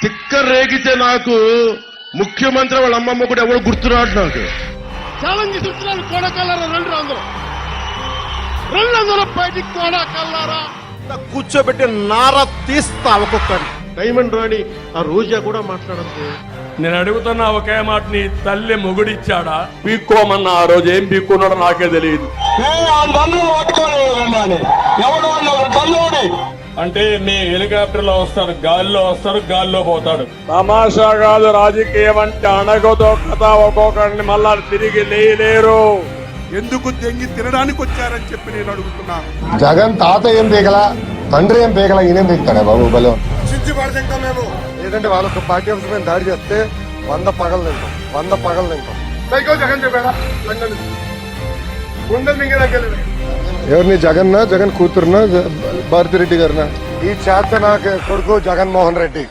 తిక్క రేగితే నాకు ముఖ్యమంత్రి వాళ్ళ అమ్మమ్మ కూడా ఎవరు గుర్తురాడు నాకు. ఛాలెంజ్ చూస్తున్నాను. కోడకల్లారా రెండు బయటికి కోడకల్లారా కూర్చోబెట్టి నార తీస్తా ఒక్కొక్కటి. డైమండ్ రాణి ఆ రోజా కూడా మాట్లాడద్దు. నేను అడుగుతున్న ఒకే మాట, నీ తల్లి మొగుడిచ్చాడా? పీక్కోమన్నా ఆ రోజు ఏం పీక్కున్నాడో నాకే తెలియదు. అంటే నీ హెలికాప్టర్ లో వస్తారు, గాల్లో పోతాడు. తమాషా కాదు రాజకీయం అంటే. అణగదో కథ ఒక్కొక్కడిని మళ్ళా తిరిగి లేరు. ఎందుకు దెంగి తినడానికి వచ్చారని చెప్పి నేను అడుగుతున్నా. జగన్ తాత ఏం పీకల, తండ్రి ఏం పీకల, ఈయనేం పీకుతాడే బాబు బలం. మేము ఏంటంటే వాళ్ళొక పార్టీ ఆఫీస్ మీద దాడి చేస్తే 100 పగలు తింటాం. సైకో జగన్ చెప్పాడా? గుండెలు మింగేదాకెళ్ళి ఎవరిని జగన్ కూతురునా భారతిరెడ్డి గారినా? ఈ చేత నాకు కొడుకు జగన్మోహన్ రెడ్డి.